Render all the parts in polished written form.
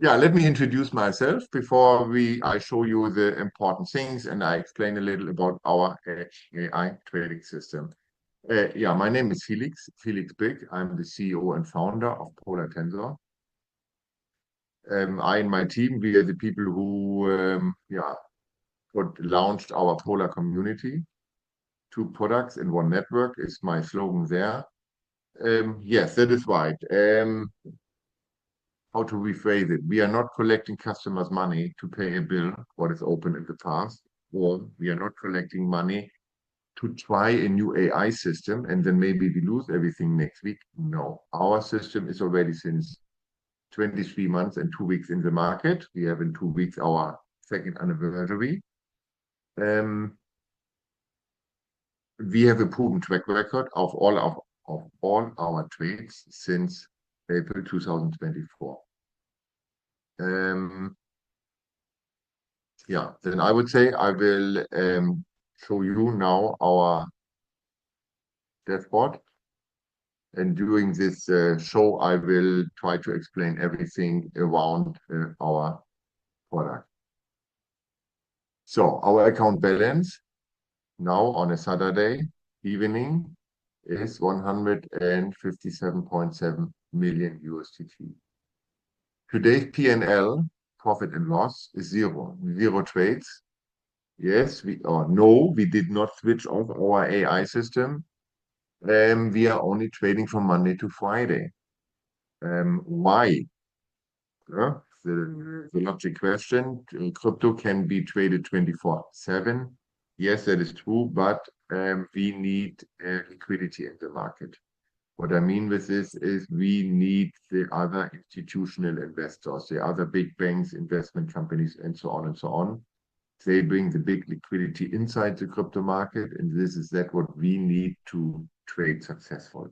Yeah, let me introduce myself before I show you the important things and I explain a little about our AI trading system. Yeah, my name is Felix Bick. I'm the CEO and founder of Polar Tensor. I and my team, we are the people who launched our Polar community. Two products in one network is my slogan there. Yes, that is right. How to rephrase it? We are not collecting customers' money to pay a bill, what is open in the past, or we are not collecting money to try a new AI system and then maybe we lose everything next week. No, our system is already since 23 months and 2 weeks in the market. We have in 2 weeks our second anniversary. We have a proven track record of all our trades since April 2024. Yeah, then I would say I will show you now our dashboard. And during this show, I will try to explain everything around our product. So our account balance now on a Saturday evening is 157.7 million USDT. Today's P&L, profit and loss, is zero trades. Yes, no, we did not switch off our AI system. We are only trading from Monday to Friday. Why? The logic question. Crypto can be traded 24/7. Yes, that is true, but we need liquidity in the market. What I mean with this is we need the other institutional investors, the other big banks, investment companies, and so on and so on. They bring the big liquidity inside the crypto market, and this is what we need to trade successfully.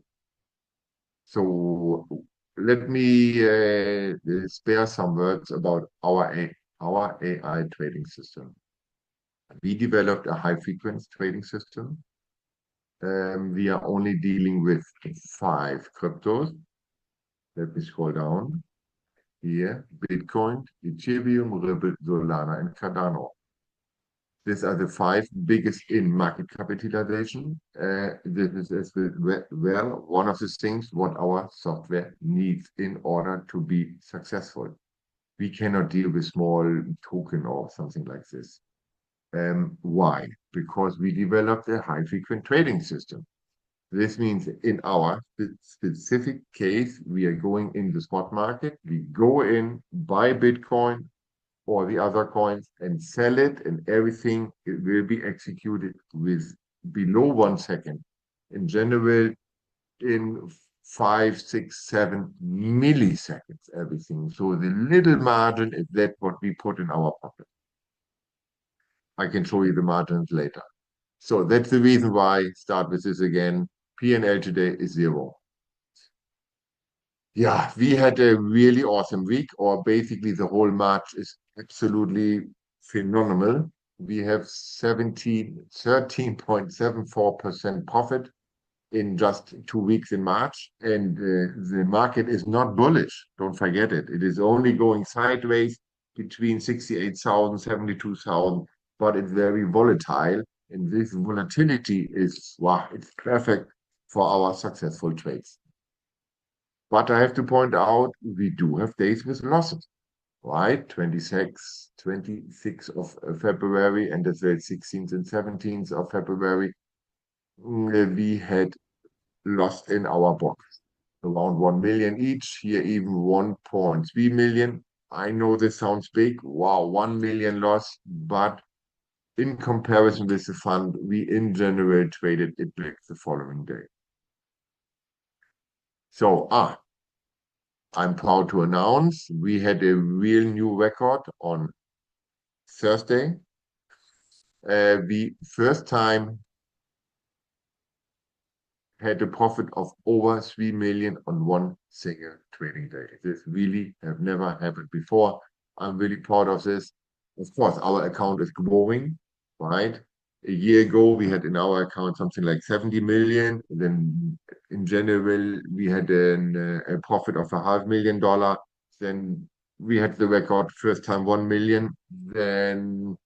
So let me spare some words about our AI trading system. We developed a high-frequency trading system. We are only dealing with 5 cryptos. Let me scroll down. Here, Bitcoin, Ethereum, Ripple, Solana, and Cardano. These are the 5 biggest in market capitalization. This is well one of the things what our software needs in order to be successful. We cannot deal with small token or something like this. Why? Because we developed a high-frequency trading system. This means in our specific case, we are going in the spot market. We go in, buy Bitcoin or the other coins and sell it, and everything it will be executed with below 1 second. In general, in 5, 6, 7 milliseconds, everything. So the little margin is that what we put in our pocket. I can show you the margins later. So that's the reason why I start with this again. P&L today is zero. Yeah, we had a really awesome week, or basically the whole March is absolutely phenomenal. We have 13.74% profit in just 2 weeks in March, and the market is not bullish. Don't forget it. It is only going sideways between 68,000, 72,000, but it's very volatile. And this volatility is, wow, it's perfect for our successful trades. But I have to point out, we do have days with losses, right? 26th of February and the 16th and 17th of February, we had lost in our box around 1 million each, here even 1.3 million. I know this sounds big. Wow, 1 million loss, but in comparison with the fund, we in general traded it back the following day. So, I'm proud to announce we had a real new record on Thursday. We first time had a profit of over 3 million on one single trading day. This really have never happened before. I'm really proud of this. Of course, our account is growing, right? A year ago, we had in our account something like 70 million. Then in general, we had a profit of $500,000. Then we had the record first time 1 million. Then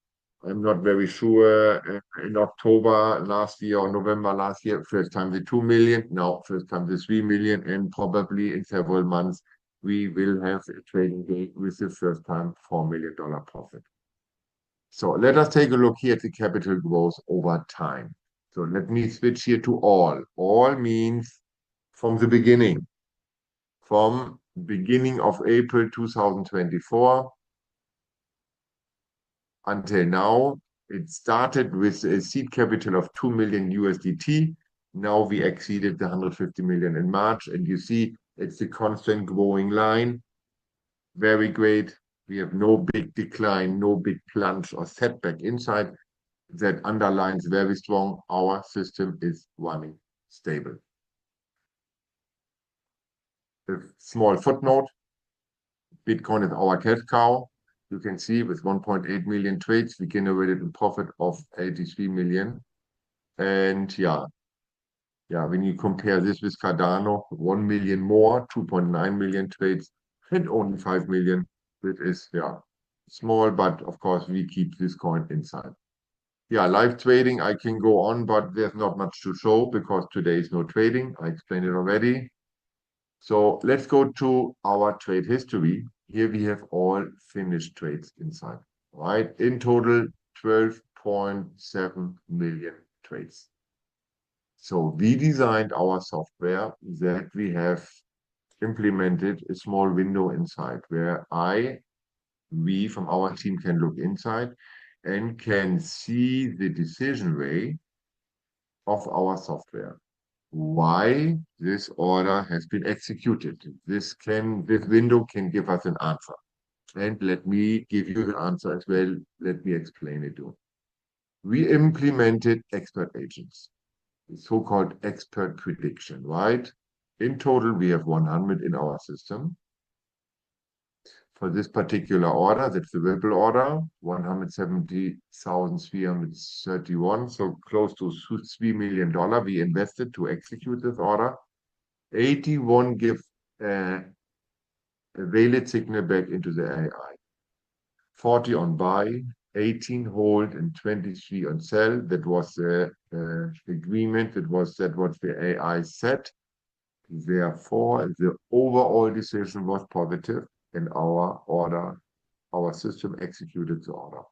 I'm not very sure in October last year or November last year, first time the 2 million. Now first time the 3 million, and probably in several months we will have a trading day with the first time $4 million profit. So let us take a look here at the capital growth over time. So let me switch here to all. All means from the beginning. From beginning of April 2024 until now, it started with a seed capital of 2 million USDT. Now we exceeded the 150 million in March, and you see it's a constant growing line. Very great. We have no big decline, no big plunge or setback inside. That underlines very strong. Our system is running stable. A small footnote, Bitcoin is our cash cow. You can see with 1.8 million trades, we generated a profit of 83 million. And when you compare this with Cardano, 1 million more, 2.9 million trades, and only 5 million, it is small, but of course we keep this coin inside. Live trading, I can go on, but there's not much to show because today is no trading. I explained it already. So let's go to our trade history. Here we have all finished trades inside, right? In total, 12.7 million trades. So we designed our software that we have implemented a small window inside where we from our team can look inside and can see the decision way of our software. Why this order has been executed. This window can give us an answer. And let me give you the answer as well. Let me explain it to you. We implemented expert agents, so-called expert prediction, right? In total, we have 100 in our system. For this particular order, that's the Ripple order, 170,331, so close to $3 million we invested to execute this order. 81 give a valid signal back into the AI. 40 on buy, 18 hold, and 23 on sell. That was the agreement. That was what the AI said. Therefore, the overall decision was positive. And our system executed the order.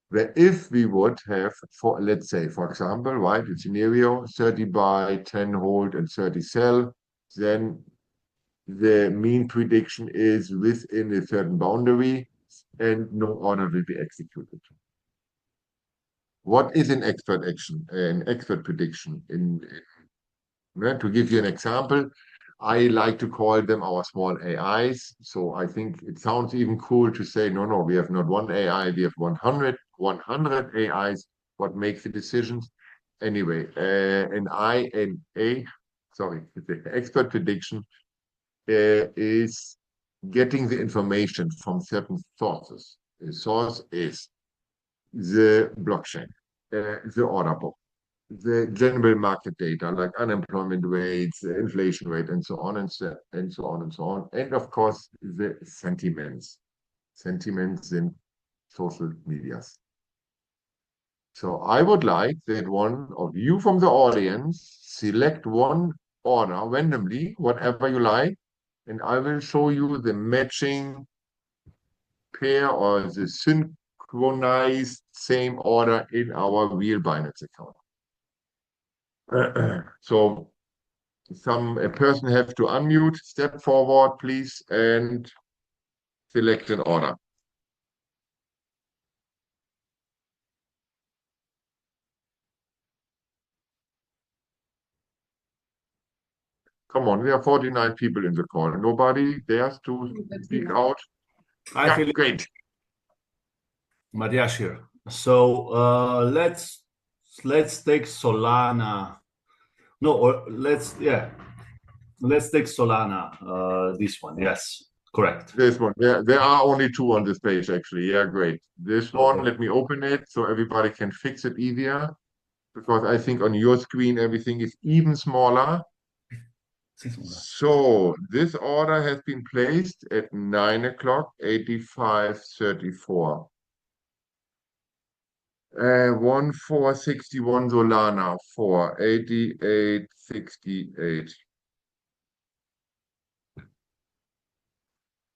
Where if we would have, let's say, for example, right, the scenario 30 buy, 10 hold, and 30 sell, then the mean prediction is within a certain boundary and no order will be executed. What is an expert action, an expert prediction? To give you an example, I like to call them our small AIs. So I think it sounds even cool to say, no, we have not one AI, we have 100 AIs. What makes the decisions? Anyway, the expert prediction is getting the information from certain sources. The source is the blockchain, the order book, the general market data like unemployment rates, inflation rate, and so on and so on. And of course, the sentiments in social medias. So I would like that one of you from the audience select one order randomly, whatever you like, and I will show you the matching pair or the synchronized same order in our real Binance account. So a person have to unmute, step forward, please, and select an order. Come on, we have 49 people in the call. Nobody dares to speak out. I feel great. Matthias here. So let's take Solana. No, or let's take Solana. This one, yes, correct. This one. There are only two on this page, actually. Yeah, great. This one, let me open it so everybody can fix it easier. Because I think on your screen everything is even smaller. So this order has been placed at 9 o'clock, 85.34. 1461 Solana for 88.68.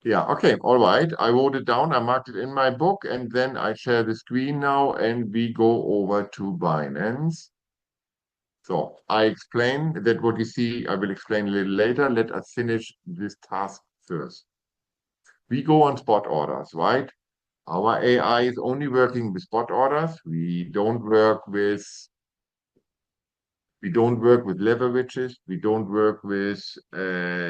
Yeah, okay, all right. I wrote it down, I marked it in my book, and then I share the screen now and we go over to Binance. So I explain that what you see, I will explain a little later. Let us finish this task first. We go on spot orders, right? Our AI is only working with spot orders. We don't work with leverages. We don't work with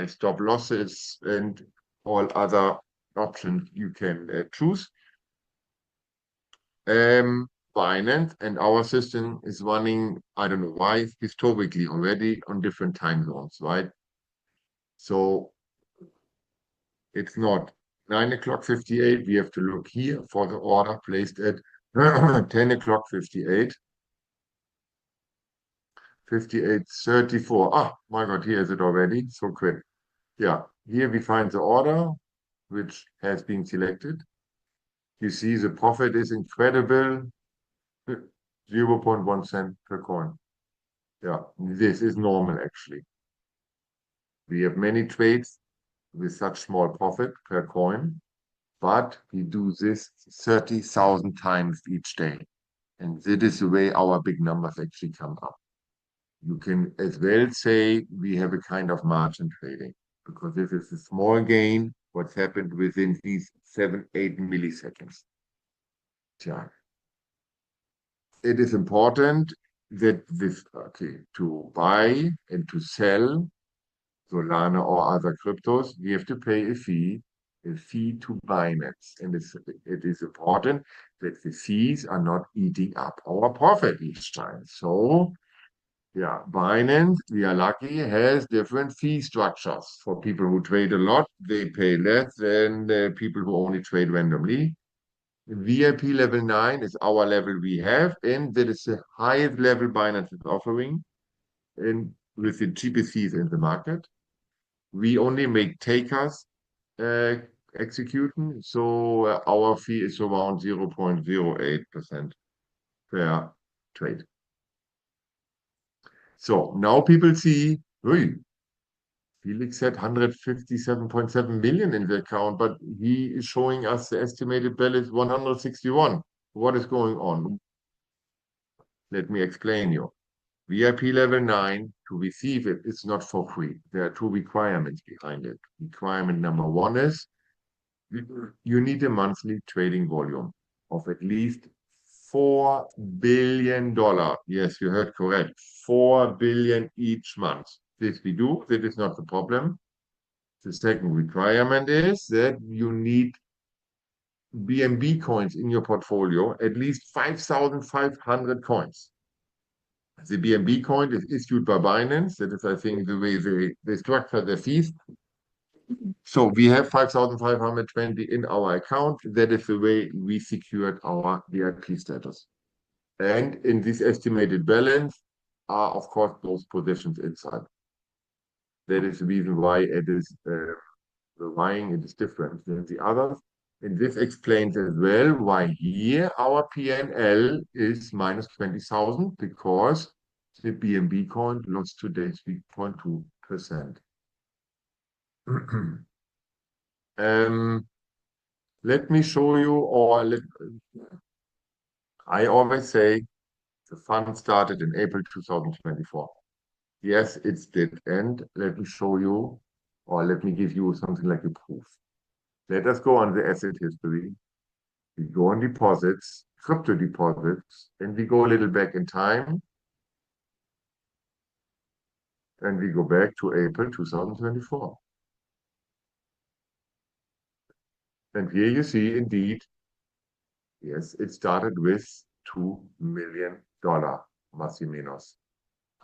stop losses and all other options you can choose. Binance and our system is running, I don't know why, historically already on different time zones, right? So it's not 9 o'clock 58. We have to look here for the order placed at 10 o'clock 58. 58.34. Ah, my God, here is it already. So quick. Yeah, here we find the order which has been selected. You see the profit is incredible. 0.1 cent per coin. Yeah, this is normal actually. We have many trades with such small profit per coin, but we do this 30,000 times each day. And that is the way our big numbers actually come up. You can as well say we have a kind of margin trading, because this is a small gain, what's happened within these 7-8 milliseconds. Yeah. It is important that this, to buy and to sell Solana or other cryptos, we have to pay a fee to Binance. And it is important that the fees are not eating up our profit each time. So, yeah, Binance, we are lucky, has different fee structures. For people who trade a lot, they pay less than the people who only trade randomly. VIP level 9 is our level we have, and that is the highest level Binance is offering, and with the cheapest fees in the market. We only make takers execution, so our fee is around 0.08% per trade. So now people see, hey, Felix had 157.7 million in the account, but he is showing us the estimated balance 161. What is going on? Let me explain you. VIP level 9, to receive it, it's not for free. There are two requirements behind it. Requirement number one is you need a monthly trading volume of at least $4 billion. Yes, you heard correct. 4 billion each month. This we do. That is not the problem. The second requirement is that you need BNB coins in your portfolio, at least 5,500 coins. The BNB coin is issued by Binance. That is, I think, the way they structure their fees. So we have 5,520 in our account. That is the way we secured our VIP status. And in this estimated balance are, of course, those positions inside. That is the reason why it is the buying it is different than the others. And this explains as well why here our PNL is minus 20,000, because the BNB coin lost today 3.2%. Let me show you, I always say the fund started in April 2024. Yes, it's did end. Let me show you, or let me give you something like a proof. Let us go on the asset history. We go on deposits, crypto deposits, and we go a little back in time. And we go back to April 2024. And here you see, indeed, yes, it started with $2 million, más y menos.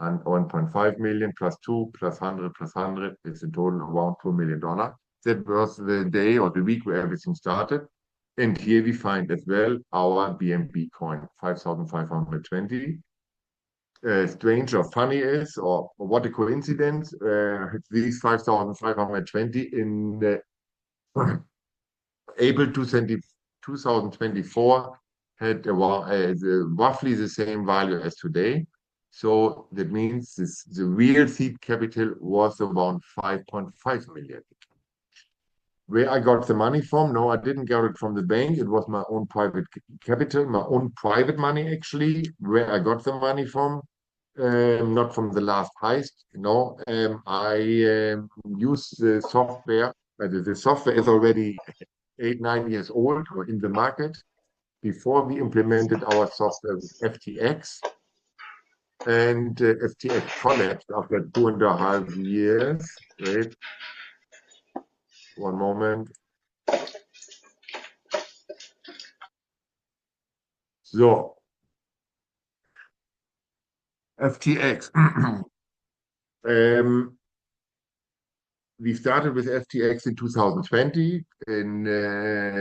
And 1.5 million plus 2 plus 100 plus 100 is in total around $2 million. That was the day or the week where everything started. And here we find as well our BNB coin, 5,520. strange or funny is, or what a coincidence. These 5,520 in April 2024 had roughly the same value as today. So that means the real seed capital was around 5.5 million. Where I got the money from? No, I didn't get it from the bank. It was my own private capital, my own private money, actually. Where I got the money from, not from the last heist. No, I used the software. The software is already 8, 9 years old or in the market. Before we implemented our software with FTX, and FTX collapsed after 2.5 years. Wait, one moment. So, FTX. We started with FTX in 2020. In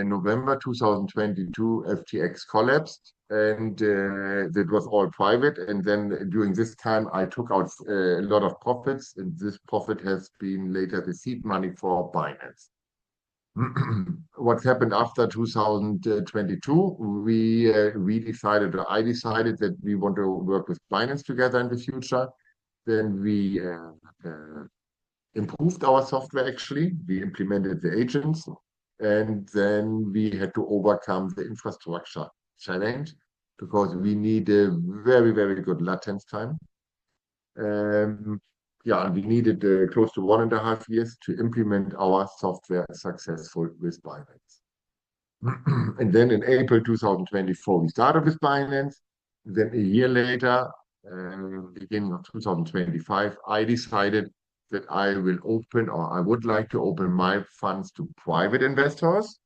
November 2022, FTX collapsed, and that was all private. And then during this time, I took out a lot of profits, and this profit has been later the seed money for Binance. What happened after 2022? We decided, or I decided, that we want to work with Binance together in the future. Then we improved our software, actually. We implemented the agents, and then we had to overcome the infrastructure challenge because we need a very, very good latence time. Yeah, and we needed close to 1.5 years to implement our software successful with Binance. And then in April 2024, we started with Binance. Then a year later, beginning of 2025, I decided that I will open, or I would like to open, my funds to private investors.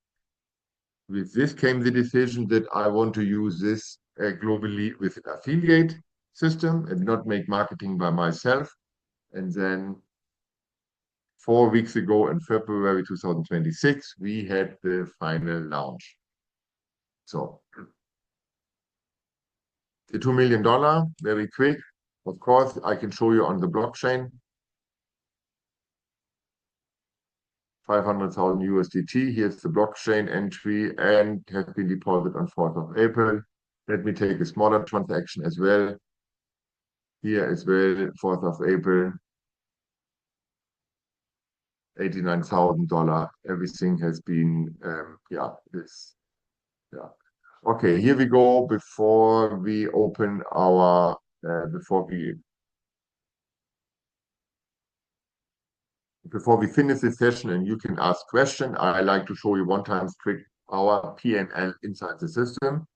With this came the decision that I want to use this globally with an affiliate system and not make marketing by myself. And then 4 weeks ago in February 2026, we had the final launch. So the $2 million, very quick. Of course, I can show you on the blockchain. 500,000 USDT. Here's the blockchain entry and has been deposited on 4th of April. Let me take a smaller transaction as well. Here as well, 4th of April, $89,000. Everything has been, Okay, here we go. Before we open our, before we finish this session and you can ask questions, I like to show you one time quick our P&L inside the system.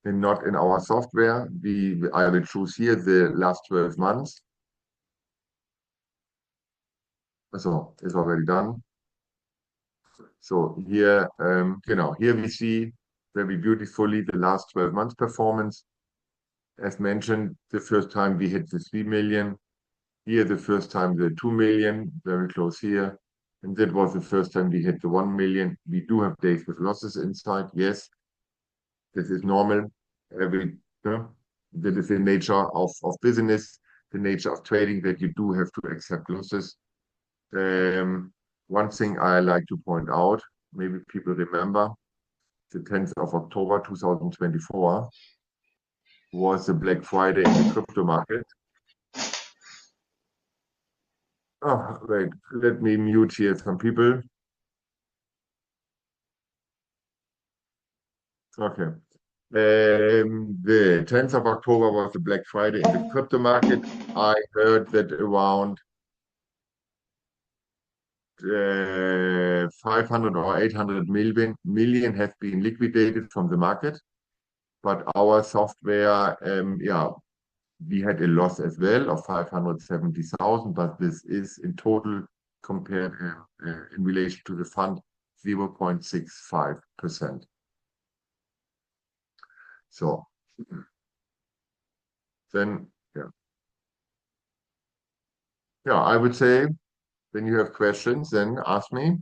And not in our software. I will choose here the last 12 months. So it's already done. So here, here we see very beautifully the last 12 months performance. As mentioned, the first time we hit the 3 million. Here, the first time the 2 million, very close here. And that was the first time we hit the 1 million. We do have days with losses inside. Yes, this is normal. That is the nature of business, the nature of trading, that you do have to accept losses. One thing I like to point out, maybe people remember, the 10th of October 2024 was the Black Friday in the crypto market. Oh, wait, let me mute here some people. Okay. The 10th of October was the Black Friday in the crypto market. I heard that around 500 or 800 million have been liquidated from the market. But our software, we had a loss as well of 570,000, but this is in total compared in relation to the fund 0.65%. So then, I would say when you have questions, then ask me.